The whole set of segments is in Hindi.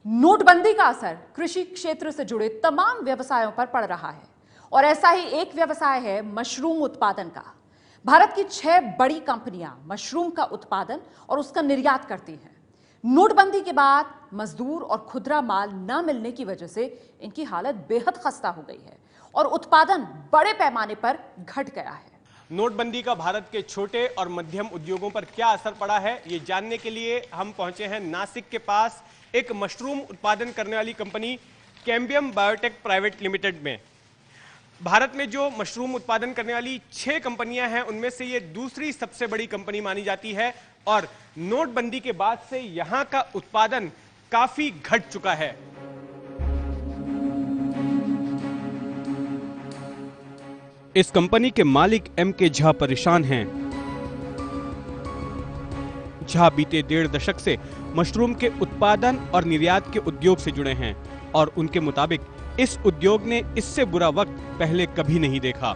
नोटबंदी का असर कृषि क्षेत्र से जुड़े तमाम व्यवसायों पर पड़ रहा है और ऐसा ही एक व्यवसाय है मशरूम उत्पादन का। भारत की 6 बड़ी कंपनियां मशरूम का उत्पादन और उसका निर्यात करती हैं। नोटबंदी के बाद मजदूर और खुदरा माल न मिलने की वजह से इनकी हालत बेहद खस्ता हो गई है और उत्पादन बड़े पैमाने पर घट गया है। नोटबंदी का भारत के छोटे और मध्यम उद्योगों पर क्या असर पड़ा है, ये जानने के लिए हम पहुंचे हैं नासिक के पास एक मशरूम उत्पादन करने वाली company cambium biotech private limited में। भारत में जो मशरूम उत्पादन करने वाली 6 कंपनियां हैं, उनमें से ये दूसरी सबसे बड़ी कंपनी मानी जाती है और नोटबंदी के बाद से यहां का उत्पादन काफी घट चुका है। इस कंपनी के मालिक M.K. झा परेशान हैं। झा बीते 1.5 दशक से मशरूम के उत्पादन और निर्यात के उद्योग से जुड़े हैं और उनके मुताबिक इस उद्योग ने इससे बुरा वक्त पहले कभी नहीं देखा।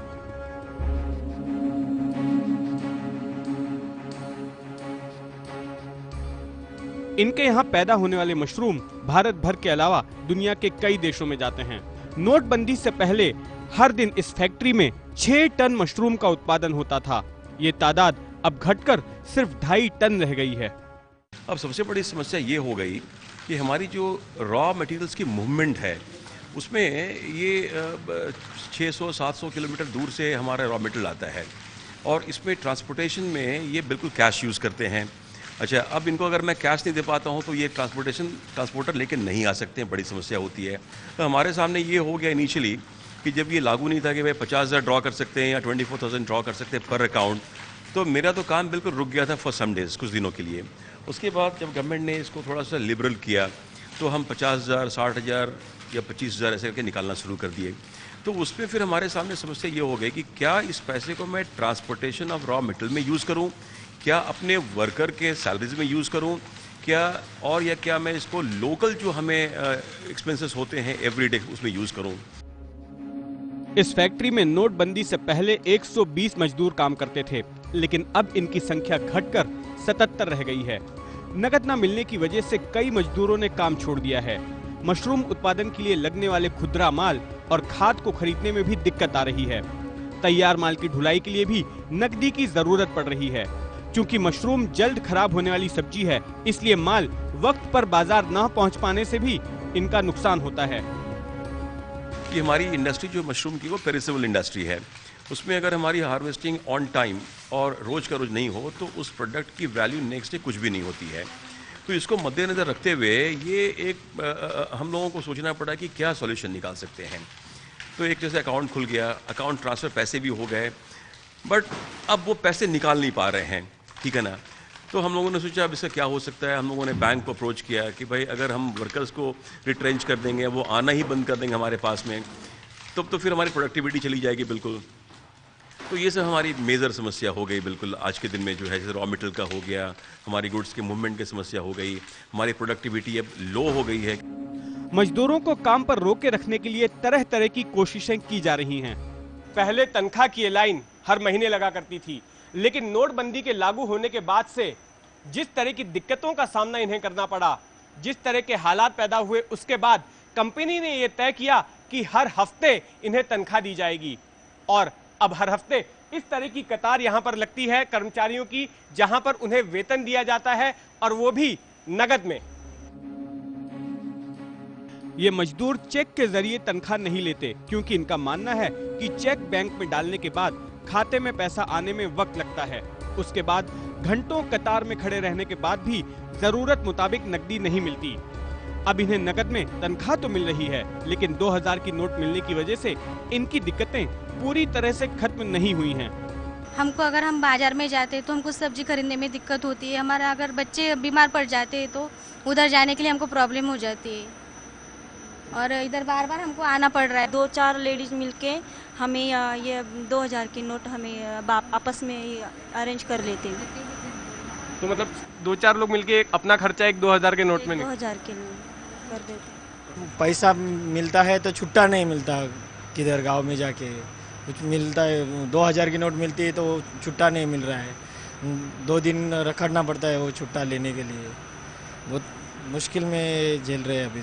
इनके यहाँ पैदा होने वाले मशरूम भारत भर के अलावा दुनिया के कई देशों में जाते हैं। नोटबंदी से पहले हर दिन इस फैक्ट्री में 6 टन मशरूम का उत्पादन होता था। ये तादाद अब घटकर सिर्फ 2.5 टन रह गई है। अब सबसे बड़ी समस्या ये हो गई कि हमारी जो रॉ मटेरियल्स की मूवमेंट है उसमें ये 600-700 किलोमीटर दूर से हमारा रॉ मटेरियल आता है और इसमें ट्रांसपोर्टेशन में ये बिल्कुल कैश यूज़ करते हैं। अच्छा, अब इनको अगर मैं कैश नहीं दे पाता हूँ तो ये ट्रांसपोर्टर लेके नहीं आ सकते हैं, बड़ी समस्या होती है। तो हमारे सामने ये हो गया इनिशियली कि जब ये लागू नहीं था कि भाई 50,000 ड्रॉ कर सकते हैं या 24,000 ड्रॉ कर सकते हैं पर अकाउंट, तो मेरा तो काम बिल्कुल रुक गया था फॉर सम डेज, कुछ दिनों के लिए। उसके बाद जब गवर्नमेंट ने इसको थोड़ा सा लिबरल किया तो हम 50,000, 60,000 या 25,000 ऐसे करके निकालना शुरू कर दिए। तो उसमें फिर हमारे सामने समस्या ये हो गई कि क्या इस पैसे को मैं ट्रांसपोर्टेशन ऑफ रॉ मटेरियल में यूज़ करूँ, क्या अपने वर्कर के सैलरीज में यूज़ करूँ, क्या मैं इसको लोकल जो हमें एक्सपेंसेस होते हैं एवरीडे उसमें यूज़ करूँ। इस फैक्ट्री में नोटबंदी से पहले 120 मजदूर काम करते थे, लेकिन अब इनकी संख्या घटकर 77 रह गई है। नकद न मिलने की वजह से कई मजदूरों ने काम छोड़ दिया है। मशरूम उत्पादन के लिए लगने वाले खुदरा माल और खाद को खरीदने में भी दिक्कत आ रही है। तैयार माल की ढुलाई के लिए भी नकदी की जरूरत पड़ रही है। क्योंकि मशरूम जल्द खराब होने वाली सब्जी है, इसलिए माल वक्त पर बाजार न पहुंच पाने से भी इनका नुकसान होता है। कि हमारी इंडस्ट्री जो मशरूम की वो पेरिसेबल इंडस्ट्री है, उसमें अगर हमारी हार्वेस्टिंग ऑन टाइम और रोज का रोज नहीं हो तो उस प्रोडक्ट की वैल्यू नेक्स्ट डे कुछ भी नहीं होती है। तो इसको मद्देनजर रखते हुए ये एक हम लोगों को सोचना पड़ा कि क्या सॉल्यूशन निकाल सकते हैं। तो एक जैसे अकाउंट खुल गया, अकाउंट ट्रांसफ़र पैसे भी हो गए, बट अब वो पैसे निकाल नहीं पा रहे हैं, ठीक है ना। तो हम लोगों ने सोचा अब इसका क्या हो सकता है। हम लोगों ने बैंक को अप्रोच किया कि भाई अगर हम वर्कर्स को रिट्रेंच कर देंगे, वो आना ही बंद कर देंगे हमारे पास में, तब तो फिर हमारी प्रोडक्टिविटी चली जाएगी बिल्कुल। तो ये सब हमारी मेजर समस्या हो गई बिल्कुल आज के दिन में, जो है जैसे रॉ मटेरियल का हो गया, हमारी गुड्स के मूवमेंट की समस्या हो गई, हमारी प्रोडक्टिविटी अब लो हो गई है। मजदूरों को काम पर रोके रखने के लिए तरह तरह की कोशिशें की जा रही हैं। पहले तनख्वाह की लाइन हर महीने लगा करती थी, लेकिन नोटबंदी के लागू होने के बाद से जिस तरह की दिक्कतों का सामना इन्हें करना पड़ा, जिस तरह के हालात पैदा हुए, उसके बाद कंपनी ने यह तय किया कि हर हफ्ते इन्हें तनख्वाह दी जाएगी। और अब हर हफ्ते इस तरह की कतार यहां पर लगती है कर्मचारियों की, जहां पर उन्हें वेतन दिया जाता है और वो भी नगद में। ये मजदूर चेक के जरिए तनख्वाह नहीं लेते, क्योंकि इनका मानना है कि चेक बैंक में डालने के बाद खाते में पैसा आने में वक्त लगता है। उसके बाद घंटों कतार में खड़े रहने के बाद भी जरूरत मुताबिक नकदी नहीं मिलती। अब इन्हें नकद में तनख्वाह तो मिल रही है, लेकिन 2000 की नोट मिलने की वजह से इनकी दिक्कतें पूरी तरह से खत्म नहीं हुई हैं। हमको अगर हम बाजार में जाते तो हमको सब्जी खरीदने में दिक्कत होती है। हमारा अगर बच्चे बीमार पड़ जाते हैं तो उधर जाने के लिए हमको प्रॉब्लम हो जाती है और इधर बार बार हमको आना पड़ रहा है। 2-4 लेडीज मिलके हमें ये 2000 की नोट हमें आपस में अरेंज कर लेते हैं। तो मतलब 2-4 लोग मिलके अपना खर्चा 1-2000 के नोट में 2000 के कर देते। पैसा मिलता है तो छुट्टा नहीं मिलता, किधर गांव में जाके कुछ मिलता है। 2000 की नोट मिलती है तो छुट्टा नहीं मिल रहा है, 2 दिन रखना पड़ता है वो छुट्टा लेने के लिए। बहुत मुश्किल में झेल रहे हैं अभी।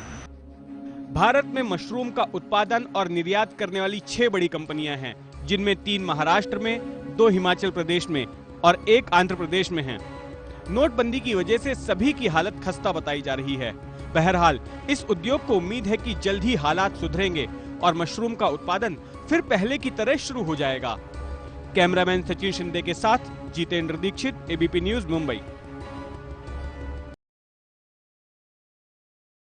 भारत में मशरूम का उत्पादन और निर्यात करने वाली 6 बड़ी कंपनियां हैं, जिनमें 3 महाराष्ट्र में, 2 हिमाचल प्रदेश में और 1 आंध्र प्रदेश में हैं। नोटबंदी की वजह से सभी की हालत खस्ता बताई जा रही है। बहरहाल इस उद्योग को उम्मीद है कि जल्द ही हालात सुधरेंगे और मशरूम का उत्पादन फिर पहले की तरह शुरू हो जाएगा। कैमरामैन सचिन शिंदे के साथ जितेंद्र दीक्षित, एबीपी न्यूज, मुंबई।